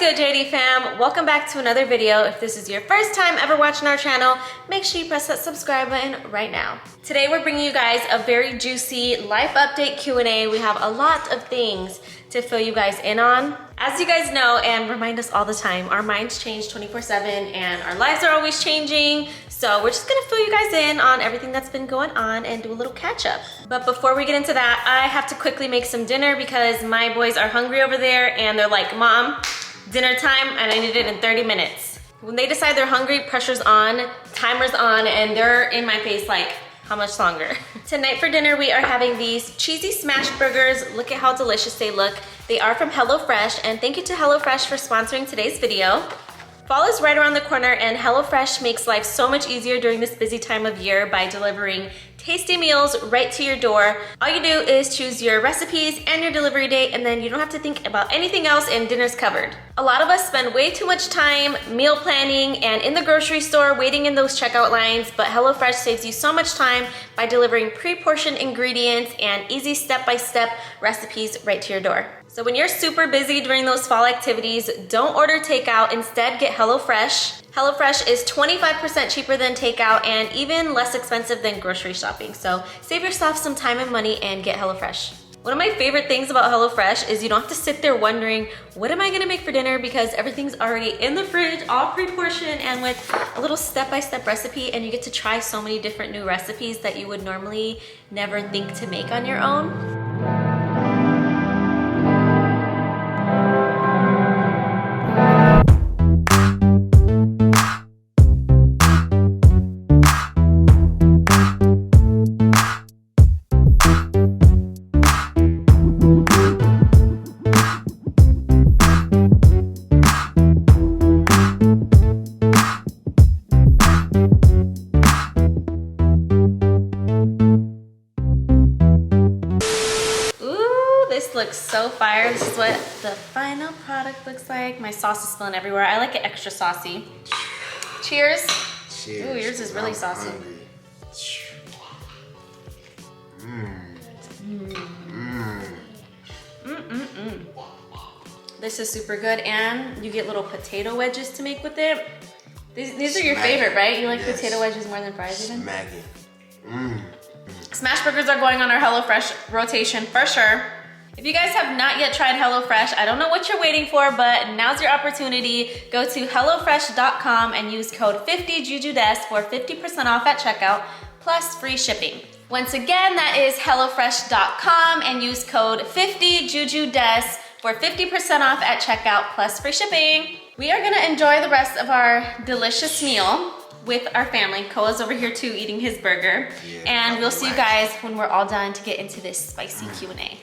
good, JD fam? Welcome back to another video. If this is your first time ever watching our channel, make sure you press that subscribe button right now. Today we're bringing you guys a very juicy life update Q&A. We have a lot of things to fill you guys in on. As you guys know and remind us all the time, our minds change 24/7 and our lives are always changing. So we're just gonna fill you guys in on everything that's been going on and do a little catch up. But before we get into that, I have to quickly make some dinner because my boys are hungry over there and they're like, Mom, dinner time, and I need it in 30 minutes. When they decide they're hungry, pressure's on, timer's on, and they're in my face like, how much longer? Tonight for dinner, we are having these cheesy smash burgers. Look at how delicious they look. They are from HelloFresh, and thank you to HelloFresh for sponsoring today's video. Fall is right around the corner, and HelloFresh makes life so much easier during this busy time of year by delivering tasty meals right to your door. All you do is choose your recipes and your delivery date, and then you don't have to think about anything else and dinner's covered. A lot of us spend way too much time meal planning and in the grocery store waiting in those checkout lines, but HelloFresh saves you so much time by delivering pre-portioned ingredients and easy step-by-step recipes right to your door. So when you're super busy during those fall activities, don't order takeout, instead get HelloFresh. HelloFresh is 25% cheaper than takeout and even less expensive than grocery shopping. So save yourself some time and money and get HelloFresh. One of my favorite things about HelloFresh is you don't have to sit there wondering, what am I gonna make for dinner? Because everything's already in the fridge, all pre-portioned and with a little step-by-step recipe, and you get to try so many different new recipes that you would normally never think to make on your own. Looks so fire. This is what the final product looks like. My sauce is spilling everywhere. I like it extra saucy. Cheers. Cheers. Ooh, yours is really saucy. This is super good, and you get little potato wedges to make with it. These are your favorite, right? You like potato wedges more than fries even? Smacking. Smash burgers are going on our HelloFresh rotation for sure. If you guys have not yet tried HelloFresh, I don't know what you're waiting for, but now's your opportunity. Go to HelloFresh.com and use code 50JuJudes for 50% off at checkout, plus free shipping. Once again, that is HelloFresh.com and use code 50JuJudes for 50% off at checkout, plus free shipping. We are gonna enjoy the rest of our delicious meal with our family. Koa's over here too, eating his burger. And we'll see you guys when we're all done to get into this spicy Q&A.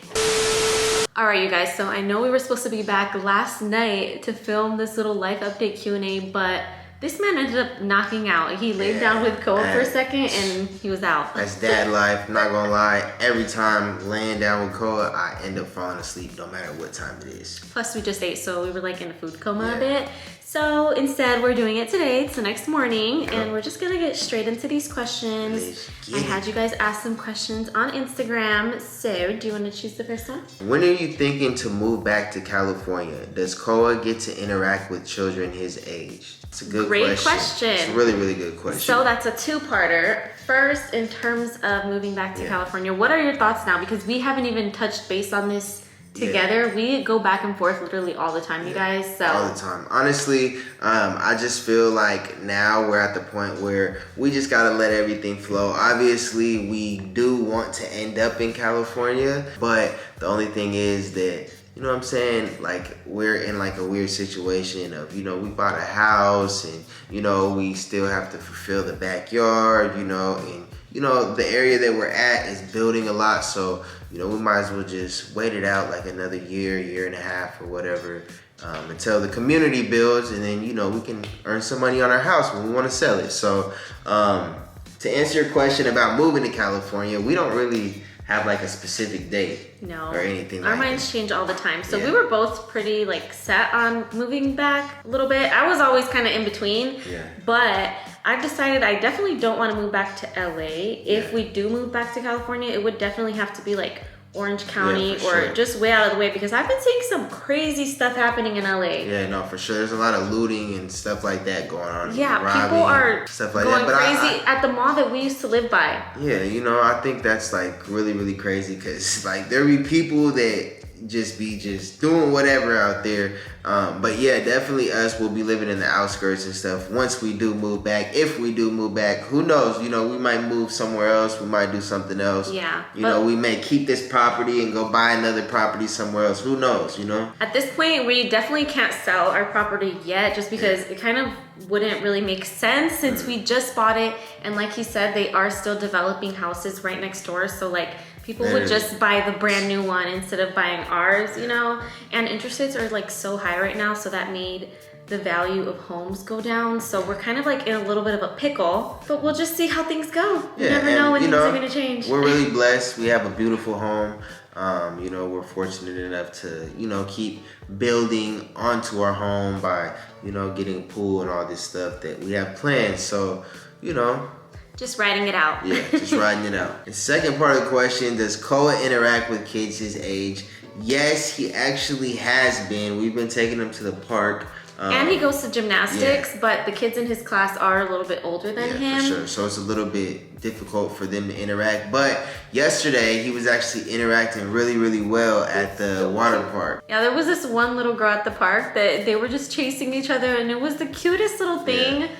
All right, you guys, so I know we were supposed to be back last night to film this little life update Q&A, but this man ended up knocking out. He laid down with Koa for a second and he was out. That's dad life, not gonna lie. Every time laying down with Koa, I end up falling asleep no matter what time it is. Plus we just ate, so we were like in a food coma a bit. So instead, we're doing it today. It's the next morning, and we're just gonna get straight into these questions. I had you guys ask some questions on Instagram. So, do you wanna choose the first one? When are you thinking to move back to California? Does Koa get to interact with children his age? It's a good question. It's a really, really good question. So that's a two-parter. First, in terms of moving back to California, what are your thoughts now? Because we haven't even touched base on this together. We go back and forth literally all the time, you guys. So all the time. Honestly, I just feel like now we're at the point where we just gotta let everything flow. Obviously, we do want to end up in California, but the only thing is that, you know what I'm saying, like we're in like a weird situation of, you know, we bought a house and, you know, we still have to fulfill the backyard, you know, and you know, the area that we're at is building a lot, so, you know, we might as well just wait it out like another year and a half or whatever, until the community builds, and then, you know, we can earn some money on our house when we want to sell it. So, to answer your question about moving to California, we don't really have like a specific date or anything like that. Our minds change all the time. So we were both pretty like set on moving back a little bit. I was always kind of in between, but I've decided I definitely don't want to move back to LA. If we do move back to California, it would definitely have to be like Orange County for or sure. just way out of the way, because I've been seeing some crazy stuff happening in LA. Yeah, no, for sure. There's a lot of looting and stuff like that going on. Yeah, Robbing, people are stuff like going that. But crazy at the mall that we used to live by. Yeah, you know, I think that's like really, really crazy because like there be people that just be doing whatever out there. But yeah, definitely us will be living in the outskirts and stuff once we do move back. If we do move back, who knows? You know, we might move somewhere else. We might do something else. Yeah. You know, we may keep this property and go buy another property somewhere else. Who knows, you know? At this point, we definitely can't sell our property yet just because it kind of wouldn't really make sense since we just bought it. And like he said, they are still developing houses right next door. So like people would just buy the brand new one instead of buying ours, you know? And interest rates are like so high right now. So that made the value of homes go down. So we're kind of like in a little bit of a pickle, but we'll just see how things go. You never know when things are gonna change. We're really blessed. We have a beautiful home. You know, we're fortunate enough to, you know, keep building onto our home by, you know, getting a pool and all this stuff that we have planned. So, you know, just riding it out. Yeah, just riding it out. The second part of the question, does Koa interact with kids his age? Yes, he actually has been. We've been taking him to the park. And he goes to gymnastics, but the kids in his class are a little bit older than him. For sure. So it's a little bit difficult for them to interact. But yesterday, he was actually interacting really, really well at the water park. Yeah, there was this one little girl at the park that they were just chasing each other, and it was the cutest little thing.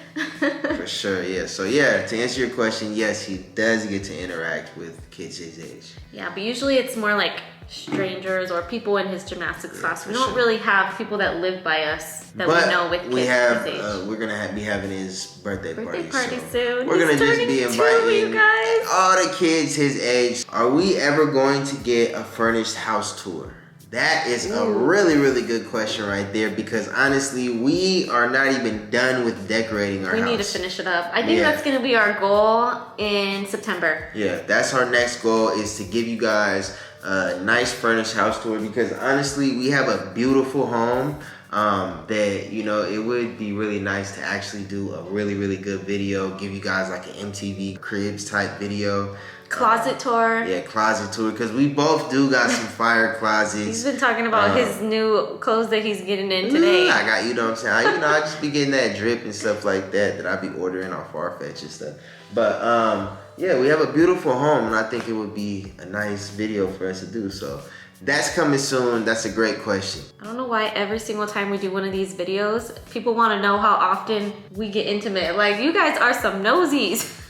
Yeah. For sure, yeah. So yeah, to answer your question, yes, he does get to interact with kids his age. Yeah, but usually it's more like strangers or people in his gymnastics class. We don't sure. really have people that live by us that we know with kids his age. We're gonna be having his birthday party soon. We're gonna just be inviting you guys. all the kids his age. Are we ever going to get a furnished house tour? That is a really, really good question right there, because honestly, we are not even done with decorating our house. We need to finish it up. I think that's gonna be our goal in September. Yeah, that's our next goal, is to give you guys a nice furnished house tour, because honestly, we have a beautiful home that, you know, it would be really nice to actually do a really, really good video, give you guys like an MTV Cribs type video. Closet tour. Yeah, closet tour, because we both do got some fire closets. He's been talking about his new clothes that he's getting in today. I got, you know what I'm saying? I just be getting that drip and stuff like that I be ordering off Farfetch and stuff. But yeah, we have a beautiful home, and I think it would be a nice video for us to do. So that's coming soon. That's a great question. I don't know why every single time we do one of these videos, people want to know how often we get intimate. Like, you guys are some nosies.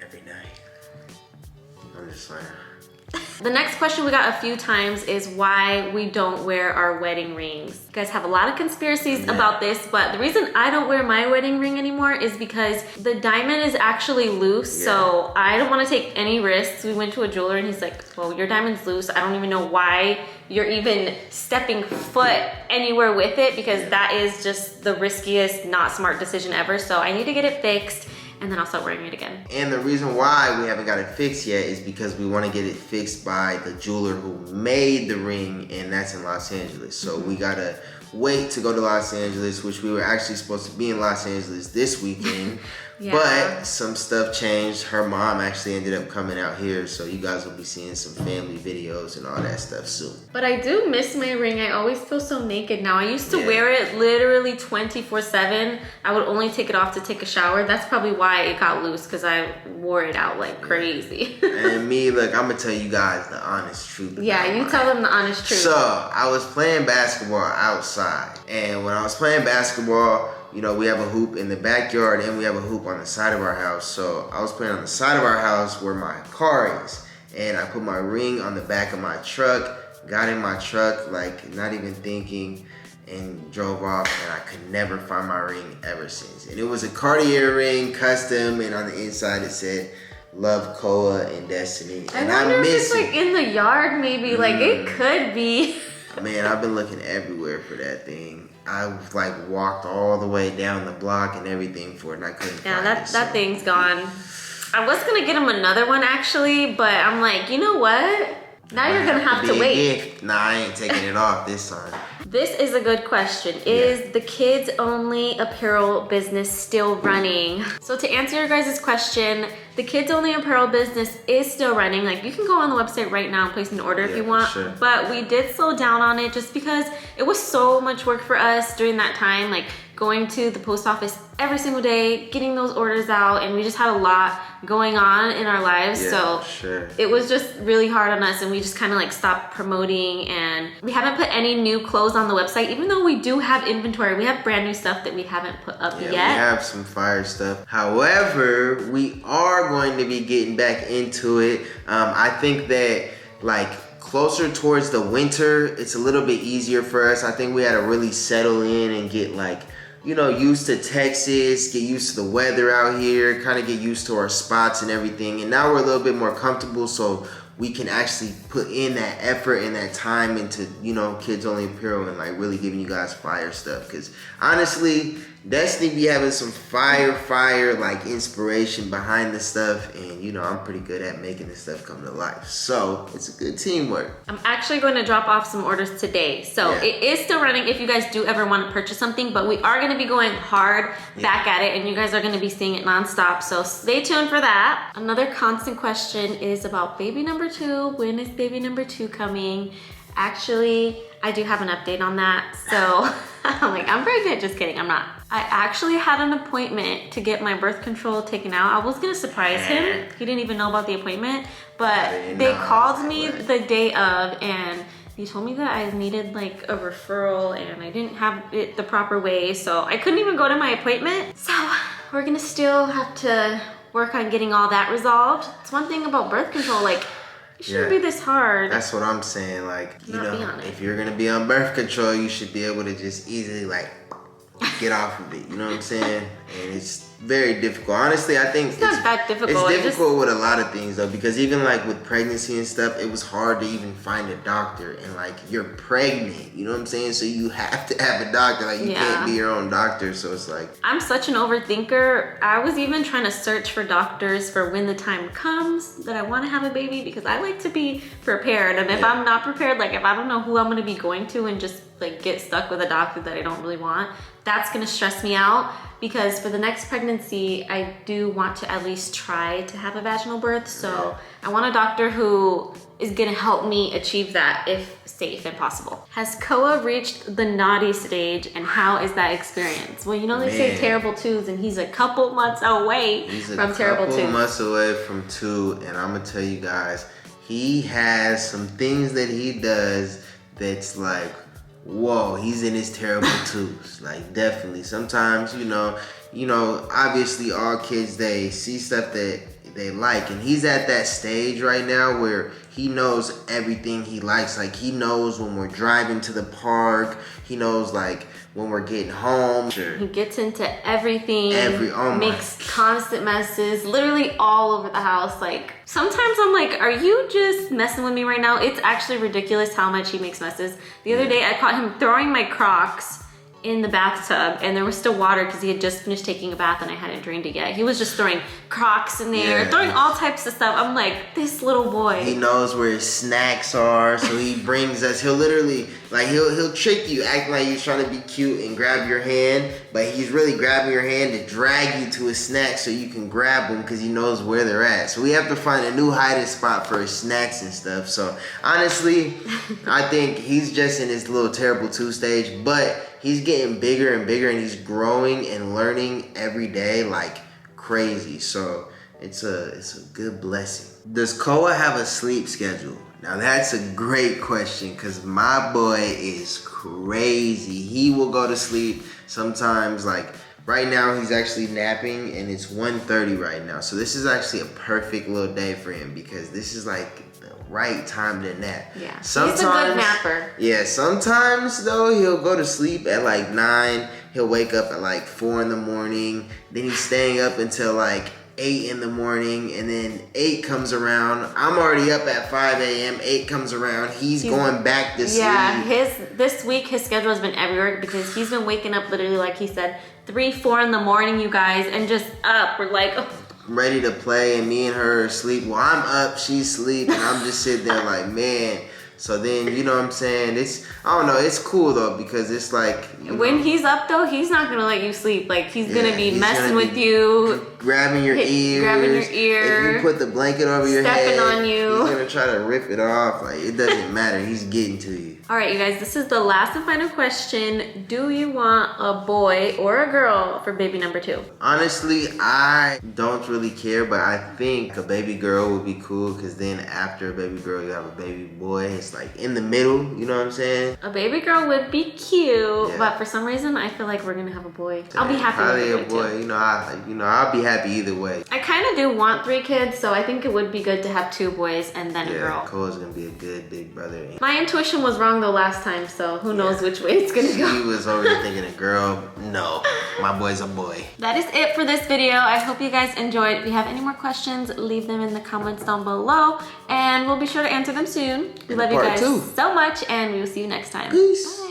Every night. I'm just saying. The next question we got a few times is why we don't wear our wedding rings. You guys have a lot of conspiracies about this, but the reason I don't wear my wedding ring anymore is because the diamond is actually loose, so I don't want to take any risks. We went to a jeweler and he's like, well, your diamond's loose. I don't even know why you're even stepping foot anywhere with it, because that is just the riskiest, not smart decision ever. So I need to get it fixed, and then I'll start wearing it again. And the reason why we haven't got it fixed yet is because we want to get it fixed by the jeweler who made the ring, and that's in Los Angeles. So we gotta wait to go to Los Angeles, which we were actually supposed to be in Los Angeles this weekend. But some stuff changed. Her mom actually ended up coming out here, so you guys will be seeing some family videos and all that stuff soon. But I do miss my ring. I always feel so naked now. I used to wear it literally 24/7. I would only take it off to take a shower. That's probably why it got loose, because I wore it out like crazy. And me, look, I'm gonna tell you guys the honest truth. Yeah, you tell them the honest truth. So I was playing basketball outside, and when I was playing basketball, you know, we have a hoop in the backyard and we have a hoop on the side of our house. So I was playing on the side of our house where my car is, and I put my ring on the back of my truck, got in my truck, like not even thinking, and drove off, and I could never find my ring ever since. And it was a Cartier ring, custom, and on the inside it said, "Love, Koa, and Destiny." And I wonder I if miss it's like in the yard maybe, like it could be. Man, I've been looking everywhere for that thing. I like walked all the way down the block and everything for it, and I couldn't find it. That thing's gone. I was gonna get him another one actually, but I'm like, you know what? Now you're gonna have to wait. Nah, I ain't taking it off this time. This is a good question. Is the kids only apparel business still running? So to answer your guys' question, The kids only apparel business is still running. Like, you can go on the website right now and place an order if you want. Sure. But we did slow down on it just because it was so much work for us during that time. Like, going to the post office every single day, getting those orders out, and we just had a lot going on in our lives. So it was just really hard on us, and we just kind of like stopped promoting, and we haven't put any new clothes on the website, even though we do have inventory. We have brand new stuff that we haven't put up yet. We have some fire stuff. However, we are going to be getting back into it. I think that like closer towards the winter, it's a little bit easier for us. I think we had to really settle in and get like, you know, used to Texas, get used to the weather out here, kind of get used to our spots and everything. And now we're a little bit more comfortable, so we can actually put in that effort and that time into, you know, kids only apparel and like really giving you guys fire stuff. Because honestly, Destiny be having some fire like inspiration behind the stuff, and you know, I'm pretty good at making this stuff come to life. So it's a good teamwork. I'm actually going to drop off some orders today. So it is still running if you guys do ever want to purchase something, but we are going to be going hard back at it, and you guys are going to be seeing it nonstop. So stay tuned for that. Another constant question is about baby number 2. When is baby number 2 coming? Actually, I do have an update on that. So I'm like, I'm pregnant. Just kidding, I'm not. I actually had an appointment to get my birth control taken out. I was gonna surprise him. He didn't even know about the appointment, but they called me the day of, and he told me that I needed like a referral and I didn't have it the proper way, so I couldn't even go to my appointment. So we're gonna still have to work on getting all that resolved. It's one thing about birth control, like, it shouldn't be this hard. That's what I'm saying. Like, you know, if you're gonna be on birth control, you should be able to just easily like get off of it. You know what I'm saying? And it's very difficult. Honestly, I think it's not that difficult. It's difficult with a lot of things though, because even like with pregnancy and stuff, it was hard to even find a doctor. And like, you're pregnant, you know what I'm saying? So you have to have a doctor. Like, you can't be your own doctor. So it's like, I'm such an overthinker. I was even trying to search for doctors for when the time comes that I want to have a baby, because I like to be prepared. And if I'm not prepared, like if I don't know who I'm going to be going to and just like get stuck with a doctor that I don't really want, that's going to stress me out. Because for the next pregnancy, I do want to at least try to have a vaginal birth. So I want a doctor who is gonna help me achieve that if safe and possible. Has Koa reached the naughty stage, and how is that experience? Well, you know, they say terrible twos, and he's a couple months away from terrible twos. He's a couple months away from 2, and I'm gonna tell you guys, he has some things that he does that's like, whoa, he's in his terrible twos. Like, definitely. Sometimes, you know, obviously all kids, they see stuff that they like, and he's at that stage right now where he knows everything he likes. Like, he knows when we're driving to the park, he knows like when we're getting home. He gets into everything, makes constant messes, literally all over the house. Like, sometimes I'm like, are you just messing with me right now? It's actually ridiculous how much he makes messes. The other day, I caught him throwing my Crocs in the bathtub, and there was still water because he had just finished taking a bath and I hadn't drained it yet. He was just throwing Crocs in there, throwing all types of stuff. I'm like, this little boy. He knows where his snacks are, so he brings us. He'll literally, like, he'll trick you, acting like he's trying to be cute and grab your hand, but he's really grabbing your hand to drag you to his snacks so you can grab them because he knows where they're at. So we have to find a new hiding spot for his snacks and stuff. So honestly, I think he's just in his little terrible 2 stage, but he's getting bigger and bigger, and he's growing and learning every day like crazy. So it's a good blessing. Does Koa have a sleep schedule? Now that's a great question, because my boy is crazy. He will go to sleep sometimes, like right now he's actually napping, and it's 1:30 right now. So this is actually a perfect little day for him, because this is like right time to nap. Yeah, sometimes, he's a good napper. Yeah, sometimes though he'll go to sleep at like 9. He'll wake up at like 4 in the morning. Then he's staying up until like 8 in the morning, and then 8 comes around. I'm already up at 5 a.m. 8 comes around. He's going back to sleep. Yeah, this week his schedule has been everywhere, because he's been waking up literally, like he said, 3, 4 in the morning, you guys, and just up. We're like, oh, ready to play, and me and her are asleep. Well, I'm up, she's asleep, and I'm just sitting there like, man, So then, you know what I'm saying? I don't know, it's cool though, because it's like, when he's up though, he's not gonna let you sleep. Like he's gonna be messing with you, grabbing your ears. If you put the blanket over your head, stepping on you. He's gonna try to rip it off. Like, it doesn't matter. He's getting to you. All right, you guys, this is the last and final question. Do you want a boy or a girl for baby number 2? Honestly, I don't really care, but I think a baby girl would be cool, because then after a baby girl, you have a baby boy. It's like in the middle, you know what I'm saying? A baby girl would be cute, but for some reason, I feel like we're gonna have a boy. I'll be happy probably with a boy. too. I'll be happy either way. I kind of do want 3 kids, so I think it would be good to have 2 boys and then a girl. Cole's gonna be a good big brother. My intuition was wrong the last time, so who knows which way it's gonna go. He was already thinking a girl. No, my boy's a boy. That is it for this video. I hope you guys enjoyed. If you have any more questions, leave them in the comments down below, and we'll be sure to answer them soon. We love you guys so much, and we will see you next time. Peace. Bye.